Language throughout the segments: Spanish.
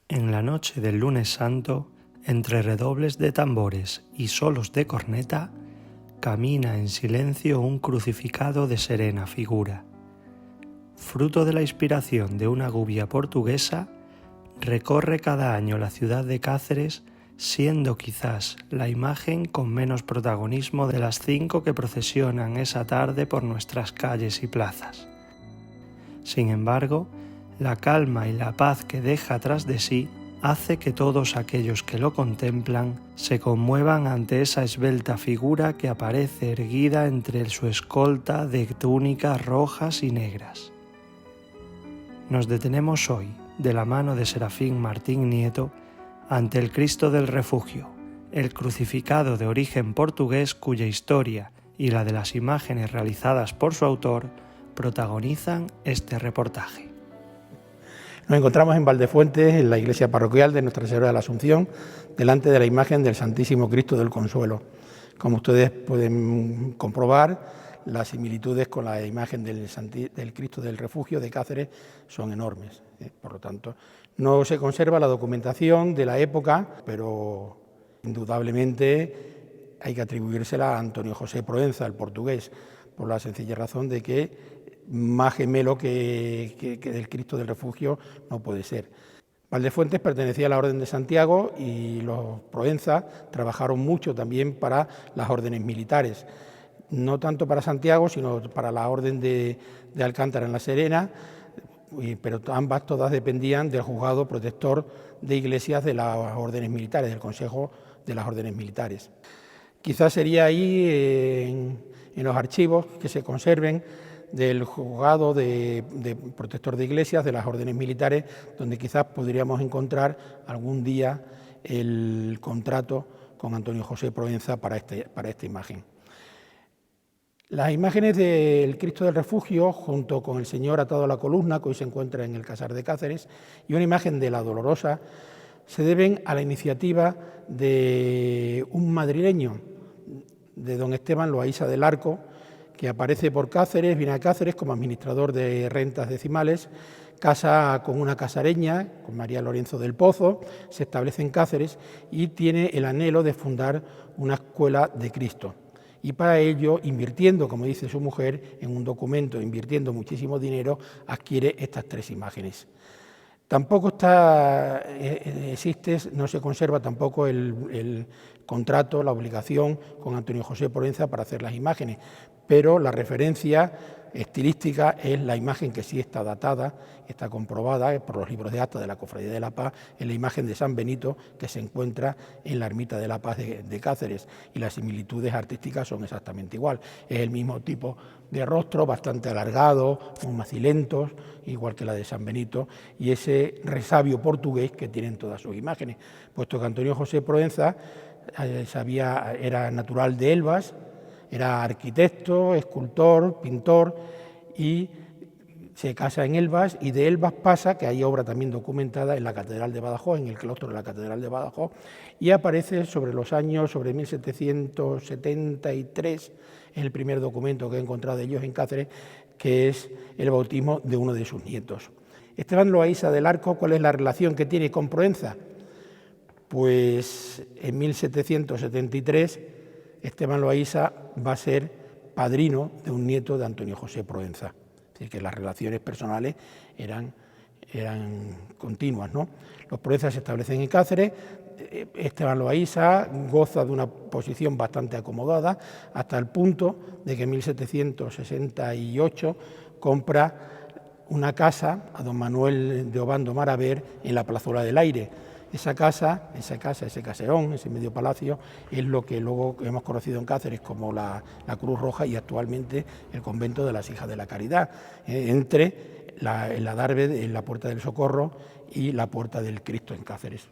En la noche del lunes santo, entre redobles de tambores y solos de corneta, camina en silencio un crucificado de serena figura. Fruto de la inspiración de una gubia portuguesa, recorre cada año la ciudad de Cáceres, siendo quizás la imagen con menos protagonismo de las 5 que procesionan esa tarde por nuestras calles y plazas. Sin embargo, la calma y la paz que deja tras de sí hace que todos aquellos que lo contemplan se conmuevan ante esa esbelta figura que aparece erguida entre su escolta de túnicas rojas y negras. Nos detenemos hoy, de la mano de Serafín Martín Nieto, ante el Cristo del Refugio, el crucificado de origen portugués cuya historia y la de las imágenes realizadas por su autor protagonizan este reportaje. Nos encontramos en Valdefuentes, en la iglesia parroquial de Nuestra Señora de la Asunción, delante de la imagen del Santísimo Cristo del Consuelo. Como ustedes pueden comprobar, las similitudes con la imagen del Cristo del Refugio de Cáceres son enormes. Por lo tanto, no se conserva la documentación de la época, pero indudablemente hay que atribuírsela a Antonio José Proenza, el portugués, por la sencilla razón de que más gemelo que del Cristo del Refugio no puede ser. Valdefuentes pertenecía a la Orden de Santiago y los Proenza trabajaron mucho también para las órdenes militares, no tanto para Santiago, sino para la Orden de Alcántara en La Serena, pero ambas todas dependían del juzgado protector de iglesias de las órdenes militares, del Consejo de las Órdenes Militares. Quizás sería ahí, en los archivos que se conserven del juzgado de protector de iglesias, de las órdenes militares, donde quizás podríamos encontrar algún día el contrato con Antonio José Proenza para esta imagen. Las imágenes del Cristo del Refugio, junto con el Señor atado a la columna, que hoy se encuentra en el Casar de Cáceres, y una imagen de la Dolorosa, se deben a la iniciativa de un madrileño, de don Esteban Loaiza del Arco, que aparece por Cáceres, viene a Cáceres como administrador de rentas decimales, casa con una casareña, con María Lorenzo del Pozo, se establece en Cáceres y tiene el anhelo de fundar una escuela de Cristo. Y para ello, invirtiendo, como dice su mujer, en un documento, invirtiendo muchísimo dinero, adquiere estas 3 imágenes. Tampoco no se conserva tampoco el contrato, la obligación con Antonio José Proenza para hacer las imágenes, pero la referencia estilística es la imagen que sí está datada, está comprobada por los libros de acta de la Cofradía de la Paz, es la imagen de San Benito que se encuentra en la Ermita de la Paz de Cáceres, y las similitudes artísticas son exactamente igual. Es el mismo tipo de rostro, bastante alargado, muy macilentos, igual que la de San Benito, y ese resabio portugués que tienen todas sus imágenes, puesto que Antonio José Proenza era natural de Elvas, era arquitecto, escultor, pintor, y se casa en Elvas, y de Elvas pasa, que hay obra también documentada en la Catedral de Badajoz, en el claustro de la Catedral de Badajoz, y aparece sobre 1773, es el primer documento que he encontrado de ellos en Cáceres, que es el bautismo de uno de sus nietos. Esteban Loaiza del Arco, ¿cuál es la relación que tiene con Proenza? Pues en 1773 Esteban Loaiza va a ser padrino de un nieto de Antonio José Proenza. Es decir, que las relaciones personales eran continuas, ¿no? Los Proenza se establecen en Cáceres. Esteban Loaiza goza de una posición bastante acomodada, hasta el punto de que en 1768 compra una casa a don Manuel de Obando Maraver en la Plazuela del Aire. Ese caserón, ese medio palacio, es lo que luego hemos conocido en Cáceres como la Cruz Roja, y actualmente el convento de las Hijas de la Caridad, entre el adarve en la Puerta del Socorro y la Puerta del Cristo en Cáceres.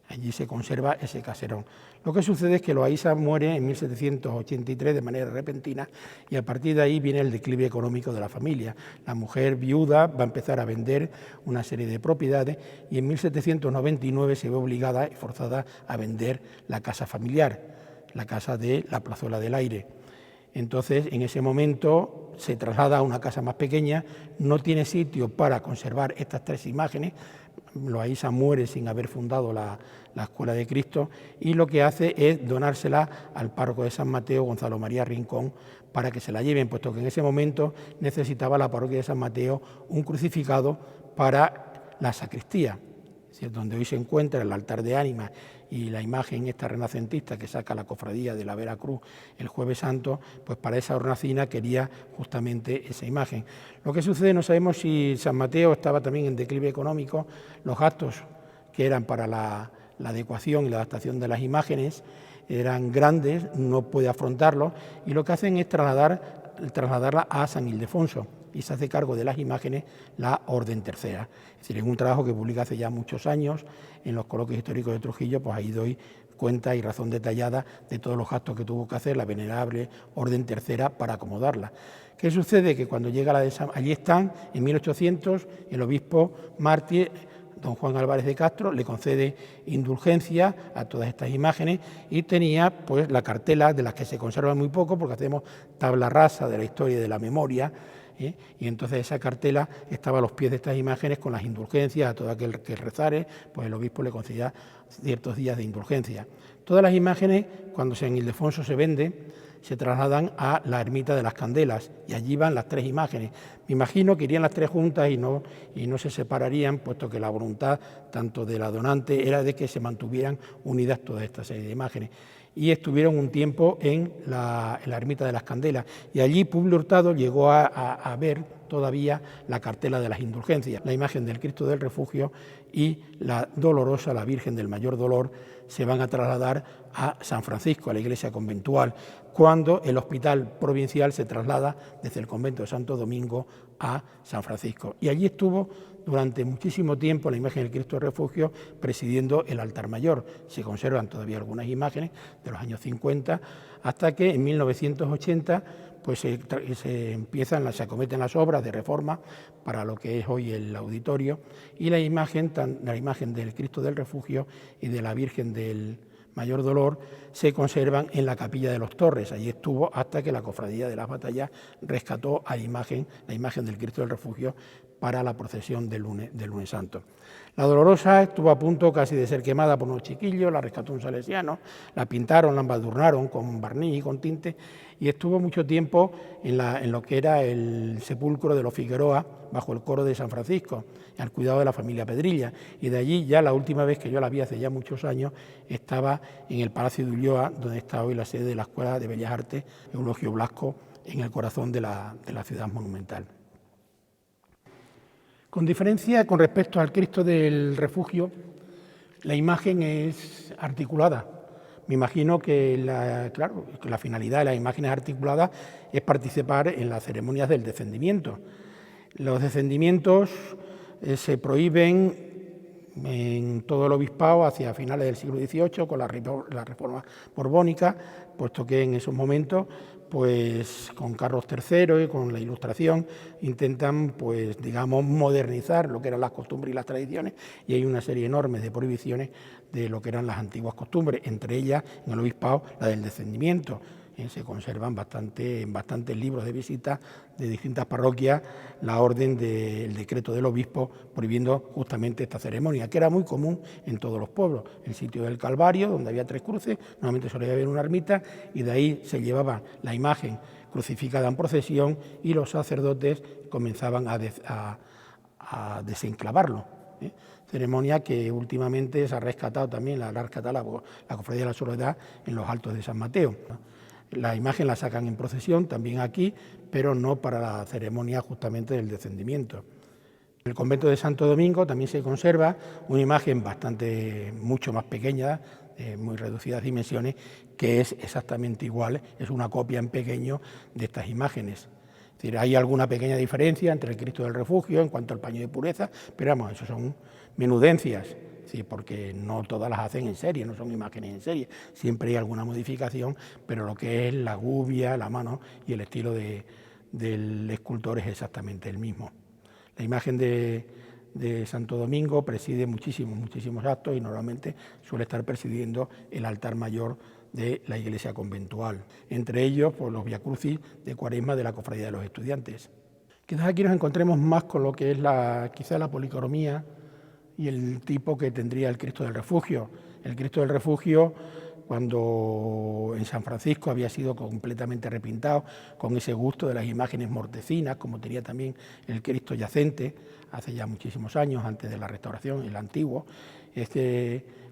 Allí se conserva ese caserón. Lo que sucede es que Loaiza muere en 1783 de manera repentina, y a partir de ahí viene el declive económico de la familia. La mujer viuda va a empezar a vender una serie de propiedades, y en 1799 se ve obligada y forzada a vender la casa familiar, la casa de la Plazuela del Aire. Entonces, en ese momento se traslada a una casa más pequeña, no tiene sitio para conservar estas 3 imágenes, Loaysa muere sin haber fundado la Escuela de Cristo y lo que hace es donársela al párroco de San Mateo, Gonzalo María Rincón, para que se la lleven, puesto que en ese momento necesitaba la parroquia de San Mateo un crucificado para la sacristía, es decir, donde hoy se encuentra el altar de ánimas y la imagen esta renacentista que saca la cofradía de la Veracruz el Jueves Santo, pues para esa hornacina quería justamente esa imagen. Lo que sucede, no sabemos si San Mateo estaba también en declive económico, los gastos que eran para la adecuación y la adaptación de las imágenes eran grandes, no puede afrontarlos, y lo que hacen es trasladarla a San Ildefonso, y se hace cargo de las imágenes la Orden Tercera. Es decir, en un trabajo que publica hace ya muchos años en los coloquios históricos de Trujillo, pues ahí doy cuenta y razón detallada de todos los gastos que tuvo que hacer la venerable Orden Tercera para acomodarla. ¿Qué sucede? Que cuando llega allí están, en 1800, el obispo mártir, don Juan Álvarez de Castro, le concede indulgencia a todas estas imágenes y tenía pues la cartela, de las que se conserva muy poco, porque hacemos tabla rasa de la historia y de la memoria, y entonces esa cartela estaba a los pies de estas imágenes con las indulgencias a todo aquel que rezare, pues el obispo le concedía ciertos días de indulgencia. Todas las imágenes, cuando San Ildefonso se vende, se trasladan a la ermita de las Candelas y allí van las tres imágenes. Me imagino que irían las tres juntas y no se separarían, puesto que la voluntad tanto de la donante era de que se mantuvieran unidas toda esta serie de imágenes. Y estuvieron un tiempo en la ermita de las Candelas y allí Publio Hurtado llegó a ver todavía la cartela de las indulgencias, la imagen del Cristo del Refugio y la Dolorosa, la Virgen del Mayor Dolor, se van a trasladar a San Francisco, a la iglesia conventual, cuando el hospital provincial se traslada desde el convento de Santo Domingo a San Francisco. Y allí estuvo durante muchísimo tiempo la imagen del Cristo del Refugio presidiendo el altar mayor. Se conservan todavía algunas imágenes de los años 50, hasta que en 1980 pues se acometen las obras de reforma para lo que es hoy el auditorio, y la imagen del Cristo del Refugio y de la Virgen del Mayor Dolor se conservan en la Capilla de los Torres. Allí estuvo hasta que la Cofradía de las Batallas rescató la imagen del Cristo del Refugio para la procesión del lunes Santo. La Dolorosa estuvo a punto casi de ser quemada por unos chiquillos, la rescató un salesiano, la pintaron, la embadurnaron con barniz y con tinte, y estuvo mucho tiempo en lo que era el sepulcro de los Figueroa, bajo el coro de San Francisco, al cuidado de la familia Pedrilla, y de allí ya la última vez que yo la vi hace ya muchos años estaba en el Palacio de Ulloa, donde está hoy la sede de la Escuela de Bellas Artes Eulogio Blasco, en el corazón de la ciudad monumental. Con diferencia con respecto al Cristo del Refugio, la imagen es articulada. Me imagino que la finalidad de las imágenes articuladas es participar en las ceremonias del descendimiento. Los descendimientos se prohíben en todo el obispado hacia finales del siglo XVIII con la reforma borbónica, puesto que en esos momentos, pues con Carlos III y con la Ilustración intentan, pues digamos, modernizar lo que eran las costumbres y las tradiciones, y hay una serie enorme de prohibiciones de lo que eran las antiguas costumbres, entre ellas en el obispado la del descendimiento. Se conservan en bastantes libros de visita de distintas parroquias la orden del decreto del obispo prohibiendo justamente esta ceremonia, que era muy común en todos los pueblos. El sitio del Calvario, donde había tres cruces, normalmente solía haber una ermita, y de ahí se llevaba la imagen crucificada en procesión y los sacerdotes comenzaban a desenclavarlo. Ceremonia que últimamente se ha rescatado también, la Cofradía de la Soledad en los Altos de San Mateo. La imagen la sacan en procesión también aquí, pero no para la ceremonia justamente del descendimiento. En el convento de Santo Domingo también se conserva una imagen mucho más pequeña, de muy reducidas dimensiones, que es exactamente igual, es una copia en pequeño de estas imágenes. Es decir, hay alguna pequeña diferencia entre el Cristo del Refugio en cuanto al paño de pureza, pero vamos, eso son menudencias. Sí, porque no todas las hacen en serie, no son imágenes en serie, siempre hay alguna modificación, pero lo que es la gubia, la mano y el estilo del escultor es exactamente el mismo. La imagen de Santo Domingo preside muchísimos actos y normalmente suele estar presidiendo el altar mayor de la iglesia conventual, entre ellos pues, los viacrucis de Cuaresma de la Cofradía de los Estudiantes. Quizás aquí nos encontremos más con lo que es quizá la policromía y el tipo que tendría el Cristo del Refugio. El Cristo del Refugio, cuando en San Francisco había sido completamente repintado, con ese gusto de las imágenes mortecinas, como tenía también el Cristo yacente, hace ya muchísimos años, antes de la restauración, el antiguo,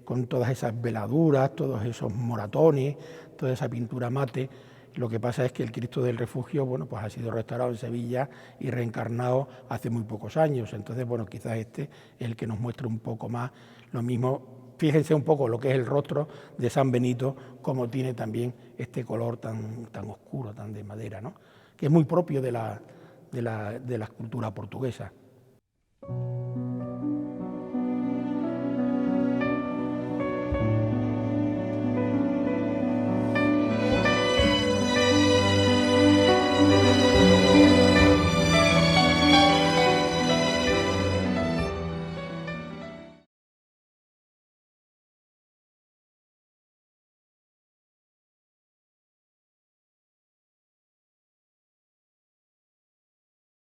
con todas esas veladuras, todos esos moratones, toda esa pintura mate. Lo que pasa es que el Cristo del Refugio, bueno, pues ha sido restaurado en Sevilla y reencarnado hace muy pocos años. Entonces, bueno, quizás este es el que nos muestra un poco más lo mismo. Fíjense un poco lo que es el rostro de San Benito, como tiene también este color tan oscuro, tan de madera, ¿no? Que es muy propio de la escultura portuguesa.